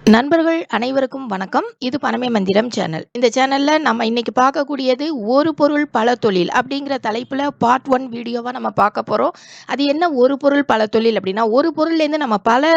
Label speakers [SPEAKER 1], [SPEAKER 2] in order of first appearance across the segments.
[SPEAKER 1] நண்பர்கள் அனைவருக்கும் வணக்கம். இது பனமே மந்திரம் சேனல். இந்த சேனல்ல நம்ம இன்னைக்கு பார்க்கக்கூடியது ஒரு பொருள் பல தொழில் அப்படிங்கிற தலைப்புல பார்ட் 1 வீடியோவா நம்ம பார்க்க போறோம். அது என்ன ஒரு பொருள் பல தொழில் அப்படின்னா, ஒரு பொருள்லேருந்து நம்ம பல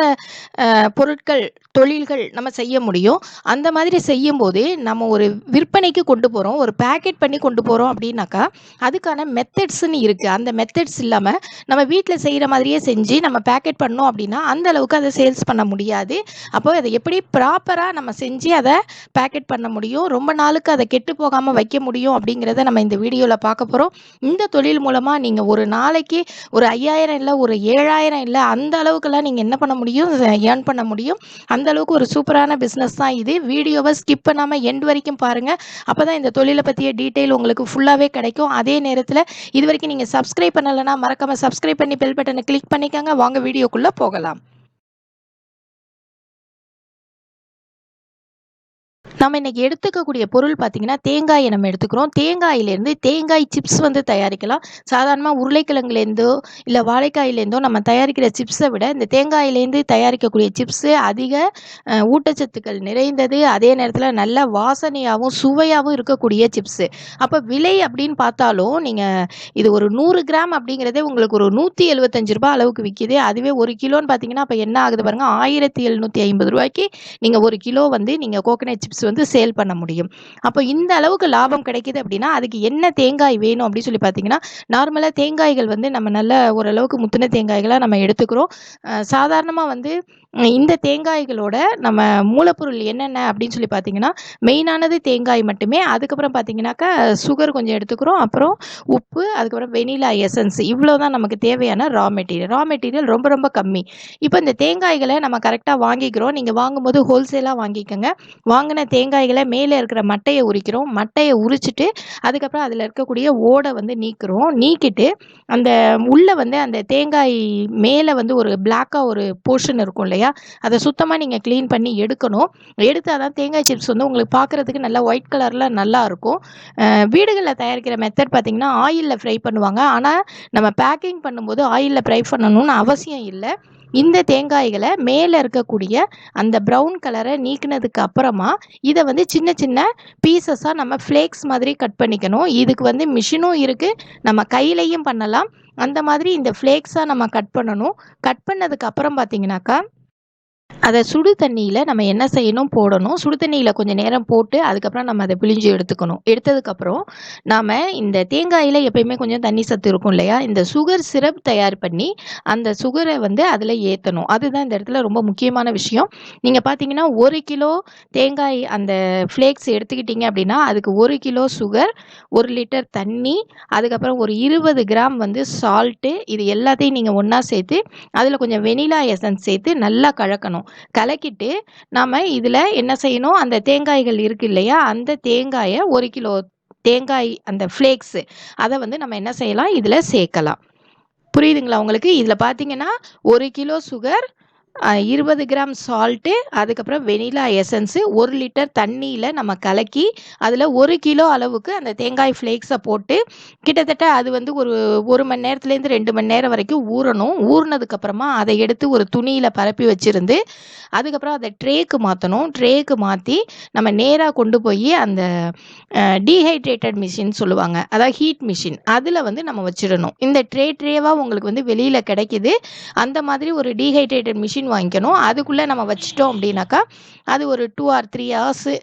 [SPEAKER 1] பொருட்கள் தொழில்கள் நம்ம செய்ய முடியும். அந்த மாதிரி செய்யும்போது நம்ம ஒரு விற்பனைக்கு கொண்டு போறோம், ஒரு பேக்கெட் பண்ணி கொண்டு போறோம் அப்படின்னாக்கா, அதுக்கான மெத்தட்ஸ்ன்னு இருக்கு. அந்த மெத்தட்ஸ் இல்லாம நம்ம வீட்டில் செய்கிற மாதிரியே செஞ்சு நம்ம பேக்கெட் பண்ணோம் அப்படின்னா அந்த அளவுக்கு அதை சேல்ஸ் பண்ண முடியாது. அப்போ அதை எப்படி ப்ராப்பராக நம்ம செஞ்சு அதை பேக்கெட் பண்ண முடியும், ரொம்ப நாளுக்கு அதை கெட்டு போகாமல் வைக்க முடியும் அப்படிங்கிறத நம்ம இந்த வீடியோவில் பார்க்க போகிறோம். இந்த தொழில் மூலமாக நீங்கள் ஒரு நாளைக்கு ஒரு 5000 இல்லை, ஒரு 7000 இல்லை, அந்த அளவுக்குலாம் நீங்கள் என்ன பண்ண முடியும், ஏர்ன் பண்ண முடியும். அந்த அளவுக்கு ஒரு சூப்பரான பிஸ்னஸ் தான் இது. வீடியோவை ஸ்கிப் பண்ணாமல் எண்ட் வரைக்கும் பாருங்கள். அப்போ தான் இந்த தொழிலை பற்றிய டீட்டெயில் உங்களுக்கு ஃபுல்லாகவே கிடைக்கும். அதே நேரத்தில் இது வரைக்கும் நீங்கள் சப்ஸ்கிரைப் பண்ணலைன்னா மறக்காமல் சப்ஸ்கிரைப் பண்ணி பெல் பட்டனை கிளிக் பண்ணிக்கோங்க. வாங்க வீடியோக்குள்ளே போகலாம். நம்ம இன்னைக்கு எடுத்துக்கக்கூடிய பொருள் பார்த்தீங்கன்னா, தேங்காயை நம்ம எடுத்துக்கிறோம். தேங்காயிலேருந்து தேங்காய் சிப்ஸ் தயாரிக்கலாம். சாதாரணமாக உருளைக்கிழங்குலேருந்தோ இல்லை வாழைக்காயிலேருந்தோ நம்ம தயாரிக்கிற சிப்ஸை விட இந்த தேங்காயிலேருந்து தயாரிக்கக்கூடிய சிப்ஸு அதிக ஊட்டச்சத்துக்கள் நிறைந்தது. அதே நேரத்தில் நல்ல வாசனையாகவும் சுவையாகவும் இருக்கக்கூடிய சிப்ஸு. அப்போ விலை அப்படின்னு பார்த்தாலும் நீங்கள் இது ஒரு 100 கிராம் அப்படிங்கிறதே உங்களுக்கு ஒரு ₹175 அளவுக்கு விற்கிது. அதுவே 1 கிலோன்னு பார்த்தீங்கன்னா அப்போ என்ன ஆகுது பாருங்கள், ₹1750 நீங்கள் 1 கிலோ நீங்கள் கோகனட் சிப்ஸ் சேல் பண்ண முடியும். அப்போ இந்த அளவுக்கு லாபம் கிடைக்குது அப்படின்னா அதுக்கு என்ன தேங்காய் வேணும் அப்படின்னு சொல்லி பார்த்தீங்கன்னா, நார்மலாக தேங்காய்கள் நம்ம நல்ல ஓரளவுக்கு முத்தின தேங்காய்களாக நம்ம எடுத்துக்கிறோம். சாதாரணமாக இந்த தேங்காய்களோட நம்ம மூலப்பொருள் என்னென்ன அப்படின்னு சொல்லி பார்த்தீங்கன்னா, மெயினானது தேங்காய் மட்டுமே. அதுக்கப்புறம் பார்த்தீங்கன்னாக்கா சுகர் கொஞ்சம் எடுத்துக்கிறோம், அப்புறம் உப்பு, அதுக்கப்புறம் வெனிலா எசன்ஸ். இவ்வளோ தான் நமக்கு தேவையான ரா மெட்டீரியல் ரொம்ப ரொம்ப கம்மி. இப்போ இந்த தேங்காய்களை நம்ம கரெக்டாக வாங்கிக்கிறோம். நீங்கள் வாங்கும்போது ஹோல்சேலாக வாங்கிக்கோங்க. வாங்கின தேங்காய்களை மேலே இருக்கிற மட்டையை உரிக்கிறோம். மட்டையை உரிச்சிட்டு அதுக்கப்புறம் அதில் இருக்கக்கூடிய ஓடை நீக்கிறோம். நீக்கிட்டு அந்த உள்ளே அந்த தேங்காய் மேலே ஒரு பிளாக்காக ஒரு போர்ஷன் இருக்கும் இல்லையா, அதை சுத்தமாக நீங்கள் க்ளீன் பண்ணி எடுக்கணும். எடுத்தால் தான் தேங்காய் சிப்ஸ் உங்களுக்கு பார்க்குறதுக்கு நல்லா ஒயிட் கலரில் நல்லா இருக்கும். வீடுகளில் தயாரிக்கிற மெத்தட் பார்த்திங்கன்னா ஆயிலில் ஃப்ரை பண்ணுவாங்க. ஆனால் நம்ம பேக்கிங் பண்ணும்போது ஆயிலில் ஃப்ரை பண்ணணும்னு அவசியம் இல்லை. இந்த தேங்காய்களை மேலே இருக்கக்கூடிய அந்த ப்ரௌன் கலரை நீக்கினதுக்கு அப்புறமா இதை சின்ன சின்ன பீசஸாக நம்ம ஃப்ளேக்ஸ் மாதிரி கட் பண்ணிக்கணும். இதுக்கு மிஷினும் இருக்குது, நம்ம கையிலையும் பண்ணலாம். அந்த மாதிரி இந்த ஃப்ளேக்ஸாக நம்ம கட் பண்ணணும். கட் பண்ணதுக்கு அப்புறம் பார்த்தீங்கன்னாக்கா அதை சுடு தண்ணியில் நம்ம என்ன செய்யணும், போடணும். சுடு தண்ணியில் கொஞ்சம் நேரம் போட்டு அதுக்கப்புறம் நம்ம அதை பிழிஞ்சு எடுத்துக்கணும். எடுத்ததுக்கப்புறம் நாம் இந்த தேங்காயில் எப்பயுமே கொஞ்சம் தண்ணி சத்து இருக்கும் இல்லையா, இந்த சுகர் சிரப் தயார் பண்ணி அந்த சுகரை அதில் ஏற்றணும். அதுதான் இந்த இடத்துல ரொம்ப முக்கியமான விஷயம். நீங்கள் பார்த்தீங்கன்னா 1 கிலோ தேங்காய் அந்த ஃப்ளேக்ஸ் எடுத்துக்கிட்டிங்க அப்படின்னா அதுக்கு 1 கிலோ சுகர், 1 லிட்டர் தண்ணி, அதுக்கப்புறம் ஒரு 20 கிராம் சால்ட்டு, இது எல்லாத்தையும் நீங்கள் ஒன்றா சேர்த்து அதில் கொஞ்சம் வெனிலா எசன்ஸ் சேர்த்து நல்லா கலக்கணும். கலக்கிட்டு நாம இதில் என்ன செய்யணும், அந்த தேங்காய்கள் இருக்கு இல்லையா, அந்த தேங்காயை 1 கிலோ தேங்காய் அந்த ஃப்ளேக்ஸு அதை நம்ம என்ன செய்யலாம், இதில் சேர்க்கலாம். புரியுதுங்களா உங்களுக்கு? இதில் பார்த்தீங்கன்னா 1 கிலோ சுகர், 20 கிராம் சால்ட்டு, அதுக்கப்புறம் வெனிலா எசன்ஸு, 1 லிட்டர் தண்ணியில் நம்ம கலக்கி அதில் 1 கிலோ அளவுக்கு அந்த தேங்காய் ஃப்ளேக்ஸை போட்டு கிட்டத்தட்ட அது ஒரு மணி நேரத்துலேருந்து 2 மணி நேரம் வரைக்கும் ஊறணும். ஊறினதுக்கப்புறமா அதை எடுத்து ஒரு துணியில் பரப்பி வச்சுருந்து அதுக்கப்புறம் அதை ட்ரேக்கு மாற்றணும். ட்ரேக்கு மாற்றி நம்ம நேராக கொண்டு போய் அந்த டீஹைட்ரேட்டட் மிஷின் சொல்லுவாங்க, அதாவது ஹீட் மிஷின், அதில் நம்ம வச்சிடணும். இந்த ட்ரேவாக உங்களுக்கு வெளியில் கிடைக்கிது. அந்த மாதிரி ஒரு டீஹைட்ரேட்டட் மிஷின் வாங்கிக்கணும். அதுக்குள்ளே நம்ம வச்சிட்டோம் அப்படின்னாக்கா அது ஒரு 2 or 3 ஹவர்ஸு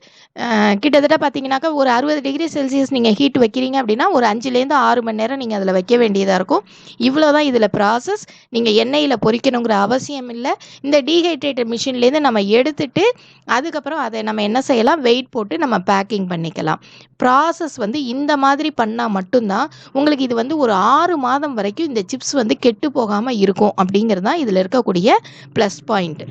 [SPEAKER 1] கிட்டத்தட்ட பார்த்தீங்கன்னாக்கா ஒரு 60 டிகிரி செல்சியஸ் நீங்கள் ஹீட் வைக்கிறீங்க அப்படின்னா ஒரு 5லேருந்து 6 மணி நேரம் நீங்கள் அதில் வைக்க வேண்டியதாக இருக்கும். இவ்வளோதான் இதில் ப்ராசஸ். நீங்கள் எண்ணெயில் பொரிக்கணுங்கிற அவசியம் இல்லை. இந்த டீஹைட்ரேட்டட் மிஷின்லேருந்து நம்ம எடுத்துட்டு அதுக்கப்புறம் அதை நம்ம என்ன செய்யலாம், வெயிட் போட்டு நம்ம பேக்கிங் பண்ணிக்கலாம். ப்ராசஸ் இந்த மாதிரி பண்ணால் மட்டும்தான் உங்களுக்கு இது ஒரு 6 மாதம் வரைக்கும் இந்த சிப்ஸ் கெட்டு போகாமல் இருக்கும் அப்படிங்கிறது தான் இதில் இருக்கக்கூடிய ப்ளஸ் பாயிண்ட்.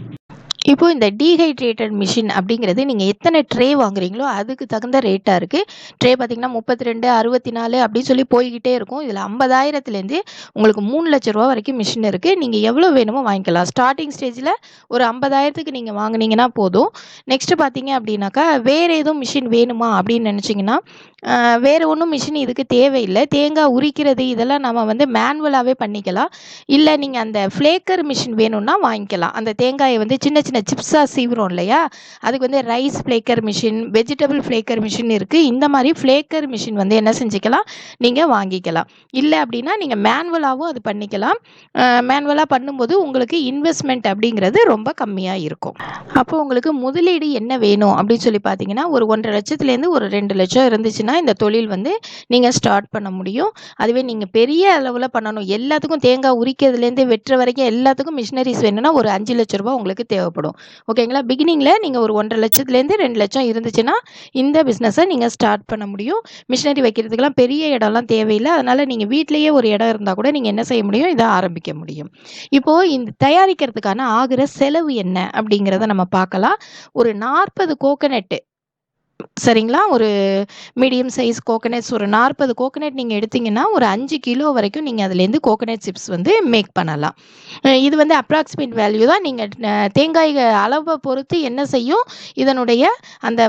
[SPEAKER 1] இப்போ இந்த டீஹைட்ரேட்டட் மிஷின் அப்படிங்கிறது நீங்கள் எத்தனை ட்ரே வாங்குறீங்களோ அதுக்கு தகுந்த ரேட்டாக இருக்குது. ட்ரே பார்த்தீங்கன்னா 32, 64 அப்படின்னு சொல்லி போய்கிட்டே இருக்கும். இதில் 50,000லேருந்து உங்களுக்கு 3 லட்ச ரூபா வரைக்கும் மிஷின் இருக்குது. நீங்கள் எவ்வளோ வேணுமோ வாங்கிக்கலாம். ஸ்டார்டிங் ஸ்டேஜில் ஒரு 50,000க்கு நீங்கள் வாங்கினீங்கன்னா போதும். நெக்ஸ்ட்டு பார்த்தீங்க அப்படின்னாக்கா வேறு எதுவும் மிஷின் வேணுமா அப்படின்னு நினச்சிங்கன்னா வேறு ஒன்றும் மிஷின் இதுக்கு தேவையில்லை. தேங்காய் உரிக்கிறது இதெல்லாம் நம்ம மேனுவலாகவே பண்ணிக்கலாம். இல்லை நீங்கள் அந்த ஃப்ளேக்கர் மிஷின் வேணும்னா வாங்கிக்கலாம். அந்த தேங்காயை சின்ன சின்ன சிப்ஸாக சீவுறோம் இல்லையா, அதுக்கு வந்து ரைஸ் ஃப்ளேக்கர் மிஷின், வெஜிடபிள் ஃப்ளேக்கர் மிஷின் இருக்குது. இந்த மாதிரி ஃப்ளேக்கர் மிஷின் வந்து என்ன செஞ்சுக்கலாம், நீங்கள் வாங்கிக்கலாம். இல்லை அப்படின்னா நீங்கள் மேனுவலாகவும் அது பண்ணிக்கலாம். மேனுவலாக பண்ணும்போது உங்களுக்கு இன்வெஸ்ட்மெண்ட் அப்படிங்கிறது ரொம்ப கம்மியாக இருக்கும். அப்போ உங்களுக்கு முதலீடு என்ன வேணும் அப்படின்னு சொல்லி பார்த்தீங்கன்னா, ஒரு 1,50,000 லட்சத்துலேருந்து ஒரு 2 லட்சம் இருந்துச்சுன்னா இந்த தொழில் வந்து நீங்கள் ஸ்டார்ட் பண்ண முடியும். அதுவே நீங்கள் பெரிய அளவில் பண்ணணும், எல்லாத்துக்கும் தேங்காய் உரிக்கிறதுலேருந்து வெட்டுற வரைக்கும் எல்லாத்துக்கும் மிஷினரிஸ் வேணும்னா ஒரு 5,00,000 ரூபாய் உங்களுக்கு தேவைப்படும். ஓகேங்களா? பிகினிங்கில் நீங்கள் ஒரு 1,50,000 லட்சத்துலேருந்து 2 லட்சம் இருந்துச்சுன்னா இந்த பிஸ்னஸை நீங்கள் ஸ்டார்ட் பண்ண முடியும். மிஷினரி வைக்கிறதுக்கெல்லாம் பெரிய இடம்லாம் தேவையில்லை. அதனால் நீங்கள் வீட்டிலேயே ஒரு இடம் இருந்தால் கூட நீங்கள் என்ன செய்ய முடியும், இதை ஆரம்பிக்க முடியும். இப்போது இந்த தயாரிக்கிறதுக்கான ஆகிற செலவு என்ன அப்படிங்கிறத நம்ம பார்க்கலாம். ஒரு 40 கோகனட்டு, சரிங்களா, ஒரு மீடியம் சைஸ் கோகனட்ஸ் ஒரு 40 கோகனட் நீங்கள் எடுத்தீங்கன்னா ஒரு 5 கிலோ வரைக்கும் நீங்கள் அதுலேருந்து கோகனட் சிப்ஸ் வந்து மேக் பண்ணலாம். இது வந்து அப்ராக்சிமேட் வேல்யூ தான். நீங்கள் தேங்காய் அளவை பொறுத்து என்ன செய்யும், இதனுடைய அந்த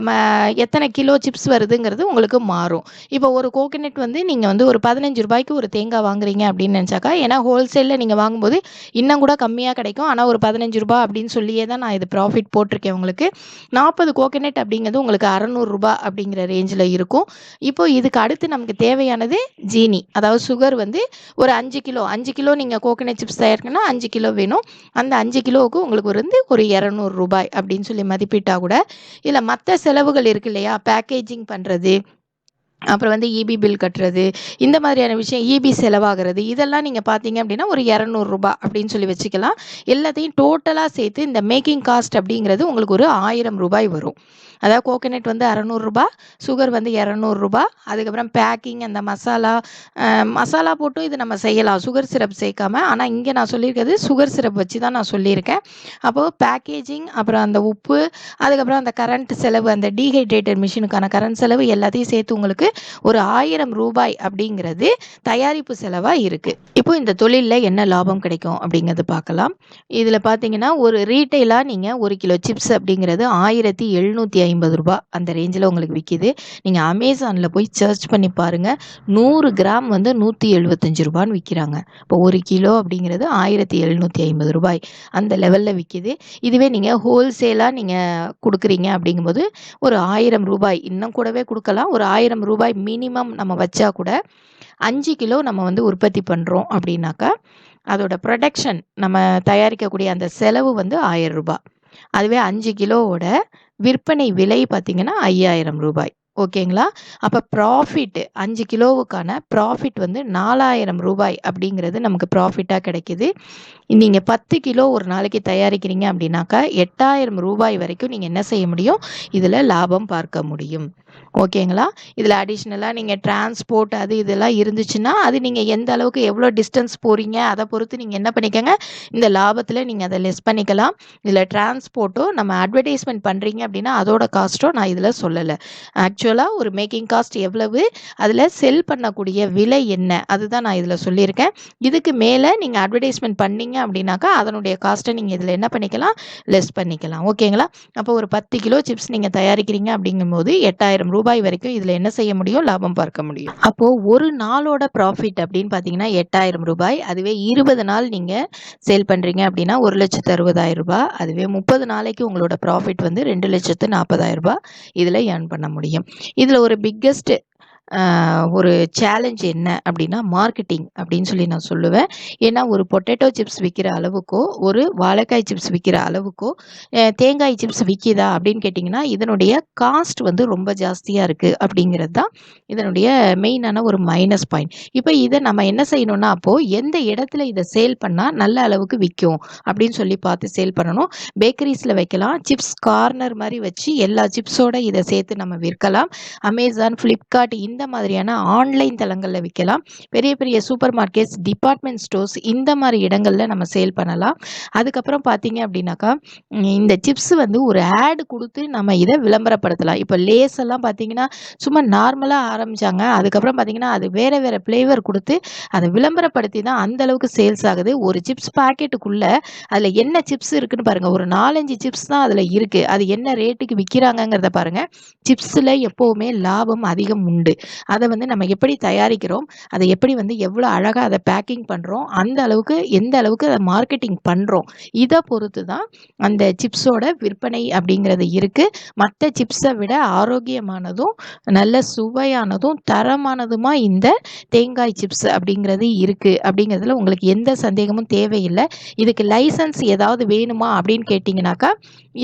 [SPEAKER 1] எத்தனை கிலோ சிப்ஸ் வருதுங்கிறது உங்களுக்கு மாறும். இப்போ ஒரு கோகனட் வந்து நீங்கள் வந்து ஒரு 15 ரூபாய்க்கு ஒரு தேங்காய் வாங்குறீங்க அப்படின்னு நினச்சாக்கா, ஏன்னா ஹோல்சேலில் நீங்கள் வாங்கும்போது இன்னும் கூட கம்மியாக கிடைக்கும். ஆனால் ஒரு 15 ரூபாய் அப்படின்னு சொல்லியே தான் நான் இது ப்ராஃபிட் போட்டிருக்கேன் உங்களுக்கு. 40 கோகனட் அப்படிங்கிறது உங்களுக்கு 600 ரூபாய் அப்படிங்கிற ரேஞ்சில் இருக்கும். இப்போ இதுக்கு அடுத்து நமக்கு தேவையானது ஜீனி, அதாவது சுகர் வந்து ஒரு 5 கிலோ நீங்கள் கோகனட் சிப்ஸ் தயாரிக்கணும்னா 5 கிலோ வேணும். அந்த 5 கிலோவுக்கு உங்களுக்கு வந்து ஒரு 200 ரூபாய் அப்படின்னு சொல்லி மதிப்பிட்டா கூட, இல்லை மற்ற செலவுகள் இருக்கு இல்லையா, பேக்கேஜிங் பண்ணுறது, அப்புறம் வந்து இபி பில் கட்டுறது, இந்த மாதிரியான விஷயம், இபி செலவாகிறது, இதெல்லாம் நீங்கள் பார்த்தீங்க அப்படின்னா ஒரு 200 ரூபாய் அப்படின்னு சொல்லி வச்சுக்கலாம். எல்லாத்தையும் டோட்டலாக சேர்த்து இந்த மேக்கிங் காஸ்ட் அப்படிங்கிறது உங்களுக்கு ஒரு 1000 ரூபாய் வரும். அதாவது கோகனட் வந்து 600 ரூபாய், சுகர் வந்து 200 ரூபாய், அதுக்கப்புறம் பேக்கிங், அந்த மசாலா போட்டும் இது நம்ம செய்யலாம், சுகர் சிரப் சேர்க்காம. ஆனால் இங்கே நான் சொல்லியிருக்கிறது சுகர் சிரப் வச்சு தான் நான் சொல்லியிருக்கேன். அப்போது பேக்கேஜிங், அப்புறம் அந்த உப்பு, அதுக்கப்புறம் அந்த கரண்ட் செலவு, அந்த டீஹைட்ரேட்டர் மிஷினுக்கான கரண்ட் செலவு எல்லாத்தையும் சேர்த்து உங்களுக்கு ஒரு 1000 ரூபாய் அப்படிங்கிறது தயாரிப்பு செலவாக இருக்குது. இப்போ இந்த தொழிலில் என்ன லாபம் கிடைக்கும் அப்படிங்கிறது பார்க்கலாம். இதில் பார்த்தீங்கன்னா ஒரு ரீட்டைலாக நீங்கள் 1 கிலோ சிப்ஸ் அப்படிங்கிறது 1750 ரூபாய் அந்த ரேஞ்சில் உங்களுக்கு விற்கிது. நீங்கள் அமேசானில் போய் சர்ச் பண்ணி பாருங்கள், 100 கிராம் வந்து 175 ரூபான்னு விற்கிறாங்க. இப்போ 1 கிலோ அப்படிங்கிறது 1750 ரூபாய் அந்த லெவலில் விற்கிது. இதுவே நீங்கள் ஹோல்சேலாக நீங்கள் கொடுக்குறீங்க அப்படிங்கும்போது ஒரு 1000 ரூபாய், இன்னும் கூடவே கொடுக்கலாம், ஒரு 1000 ரூபாய் மினிமம் நம்ம வச்சா கூட 5 கிலோ நம்ம வந்து உற்பத்தி பண்ணுறோம் அப்படின்னாக்கா அதோட ப்ரொடக்ஷன், நம்ம தயாரிக்கக்கூடிய அந்த செலவு வந்து 1000 ரூபாய். அதுவே 5 கிலோவோட விற்பனை விலை பார்த்தீங்கன்னா 5000 ரூபாய். ஓகேங்களா? அப்போ ப்ராஃபிட் 5 கிலோவுக்கான ப்ராஃபிட் வந்து 4000 ரூபாய் அப்படிங்கிறது நமக்கு ப்ராஃபிட்டாக கிடைக்கிது. நீங்கள் 10 கிலோ ஒரு நாளைக்கு தயாரிக்கிறீங்க அப்படின்னாக்கா 8000 ரூபாய் வரைக்கும் நீங்கள் என்ன செய்ய முடியும், இதில் லாபம் பார்க்க முடியும். ஓகேங்களா? இதில் அடிஷ்னலாக நீங்கள் டிரான்ஸ்போர்ட் அது இதெல்லாம் இருந்துச்சுன்னா, அது நீங்கள் எந்த அளவுக்கு எவ்வளோ டிஸ்டன்ஸ் போகிறீங்க அதை பொறுத்து நீங்கள் என்ன பண்ணிக்கோங்க, இந்த லாபத்தில் நீங்கள் அதை லெஸ் பண்ணிக்கலாம். இதில் டிரான்ஸ்போர்ட்டோ நம்ம அட்வர்டைஸ்மெண்ட் பண்ணுறீங்க அப்படின்னா அதோட காஸ்ட்டோ நான் இதில் சொல்லலை. ஆக்சுவலாக ஒரு மேக்கிங் காஸ்ட் எவ்வளவு, அதில் செல் பண்ணக்கூடிய விலை என்ன, அதுதான் நான் இதில் சொல்லியிருக்கேன். இதுக்கு மேலே நீங்கள் அட்வர்டைஸ்மெண்ட் பண்ணீங்க அப்படின்னாக்கா அதனுடைய காஸ்ட்டை நீங்கள் இதில் என்ன பண்ணிக்கலாம், லெஸ் பண்ணிக்கலாம். ஓகேங்களா? அப்போ ஒரு 10 கிலோ சிப்ஸ் நீங்கள் தயாரிக்கிறீங்க அப்படிங்கும்போது 8000 ரூபாய் வரைக்கும் இதில் என்ன செய்ய முடியும், லாபம் பார்க்க முடியும். அப்போது ஒரு நாளோட ப்ராஃபிட் அப்படின்னு பார்த்தீங்கன்னா 8000 ரூபாய். அதுவே 20 நாள் நீங்கள் சேல் பண்ணுறீங்க அப்படின்னா 1,60,000 ரூபாய். அதுவே 30 நாளைக்கு உங்களோட ப்ராஃபிட் வந்து 2,40,000 ரூபாய் இதில் ஏர்ன் பண்ண முடியும். இதில் ஒரு பிக்கஸ்ட் ஒரு சேலஞ்ச் என்ன அப்படின்னா மார்க்கெட்டிங் அப்படின்னு சொல்லி நான் சொல்லுவேன். ஏன்னா ஒரு பொட்டேட்டோ சிப்ஸ் விற்கிற அளவுக்கோ ஒரு வாழைக்காய் சிப்ஸ் விற்கிற அளவுக்கோ தேங்காய் சிப்ஸ் விற்கிதா அப்படின்னு கேட்டிங்கன்னா இதனுடைய காஸ்ட் வந்து ரொம்ப ஜாஸ்தியாக இருக்குது அப்படிங்கிறது தான் இதனுடைய மெயினான ஒரு மைனஸ் பாயிண்ட். இப்போ இதை நம்ம என்ன செய்யணும்னா, அப்போது எந்த இடத்துல இதை சேல் பண்ணால் நல்ல அளவுக்கு விற்கும் அப்படின்னு சொல்லி பார்த்து சேல் பண்ணணும். பேக்கரிஸில் வைக்கலாம், சிப்ஸ் கார்னர் மாதிரி வச்சு எல்லா சிப்ஸோட இதை சேர்த்து நம்ம விற்கலாம். அமேசான், ஃப்ளிப்கார்ட் இந்த மாதிரியான ஆன்லைன் தளங்களில் விற்கலாம். பெரிய பெரிய சூப்பர் மார்க்கெட்ஸ், டிபார்ட்மெண்ட் ஸ்டோர்ஸ் இந்த மாதிரி இடங்களில் நம்ம சேல் பண்ணலாம். அதுக்கப்புறம் பார்த்தீங்க அப்படின்னாக்கா இந்த சிப்ஸ் வந்து ஒரு ஆடு கொடுத்து நம்ம இதை விளம்பரப்படுத்தலாம். இப்போ லேஸ் எல்லாம் பார்த்தீங்கன்னா சும்மா நார்மலாக ஆரம்பித்தாங்க, அதுக்கப்புறம் பார்த்தீங்கன்னா அது வேறு வேறு ஃப்ளேவர் கொடுத்து அதை விளம்பரப்படுத்தி தான் அந்த அளவுக்கு சேல்ஸ் ஆகுது. ஒரு சிப்ஸ் பாக்கெட்டுக்குள்ளே அதில் என்ன சிப்ஸ் இருக்குன்னு பாருங்கள், ஒரு 4-5 சிப்ஸ் தான் அதில் இருக்குது. அது என்ன ரேட்டுக்கு விற்கிறாங்கங்கிறத பாருங்கள். சிப்ஸில் எப்போவுமே லாபம் அதிகம் உண்டு. அதை வந்து நம்ம எப்படி தயாரிக்கிறோம், அதை எப்படி வந்து எவ்வளோ அழகாக அதை பேக்கிங் பண்ணுறோம், அந்த அளவுக்கு எந்த அளவுக்கு அதை மார்க்கெட்டிங் பண்ணுறோம், இதை பொறுத்து தான் அந்த சிப்ஸோட விற்பனை அப்படிங்கிறது இருக்குது. மற்ற சிப்ஸை விட ஆரோக்கியமானதும் நல்ல சுவையானதும் தரமானதுமா இந்த தேங்காய் சிப்ஸ் அப்படிங்கிறது இருக்குது அப்படிங்கிறதுல உங்களுக்கு எந்த சந்தேகமும் தேவையில்லை. இதுக்கு லைசன்ஸ் ஏதாவது வேணுமா அப்படின்னு கேட்டிங்கனாக்கா,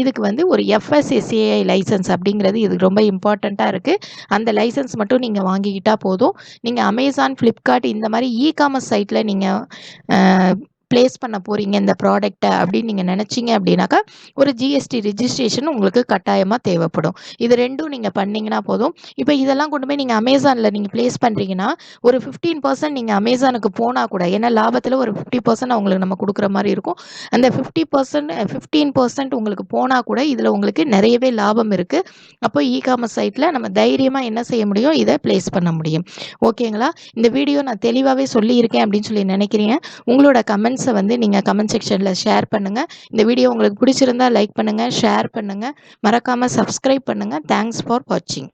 [SPEAKER 1] இதுக்கு வந்து ஒரு FSSAI லைசன்ஸ் அப்படிங்கிறது இதுக்கு ரொம்ப இம்பார்ட்டண்ட்டாக இருக்குது. அந்த லைசன்ஸ் மட்டும் நீங்கள் வாங்கிக்கிட்டால் போதும். நீங்கள் அமேசான், ஃப்ளிப்கார்ட் இந்த மாதிரி இ-காமர்ஸ் சைட்டில் நீங்கள் ப்ளேஸ் பண்ண போகிறீங்க இந்த ப்ராடக்டை அப்படின்னு நீங்கள் நினச்சிங்க அப்படின்னாக்கா, ஒரு ஜிஎஸ்டி ரிஜிஸ்ட்ரேஷன் உங்களுக்கு கட்டாயமாக தேவைப்படும். இது ரெண்டும் நீங்கள் பண்ணிங்கன்னா போதும். இப்போ இதெல்லாம் கொண்டு போய் நீங்கள் அமேசானில் நீங்கள் ப்ளேஸ் பண்ணுறீங்கன்னா, ஒரு 15% நீங்கள் அமேசானுக்கு போனால் கூட, ஏன்னா லாபத்தில் ஒரு 50% அவங்களுக்கு நம்ம கொடுக்குற மாதிரி இருக்கும். அந்த 15% உங்களுக்கு போனால் கூட இதில் உங்களுக்கு நிறையவே லாபம் இருக்குது. அப்போ இ-காமர்ஸ் சைட்டில் நம்ம தைரியமாக என்ன செய்ய முடியும், இதை ப்ளேஸ் பண்ண முடியும். ஓகேங்களா? இந்த வீடியோ நான் தெளிவாகவே சொல்லியிருக்கேன் அப்படின்னு சொல்லி நினைக்கிறீங்க. உங்களோட கமெண்ட்ஸை வந்து நீங்கள் கமெண்ட் செக்ஷனில் ஷேர் பண்ணுங்கள். இந்த வீடியோ உங்களுக்கு பிடிச்சிருந்தா லைக் பண்ணுங்கள், ஷேர் பண்ணுங்கள், மறக்காமல் சப்ஸ்கிரைப் பண்ணுங்கள். தேங்க்ஸ் ஃபார் வாட்சிங்.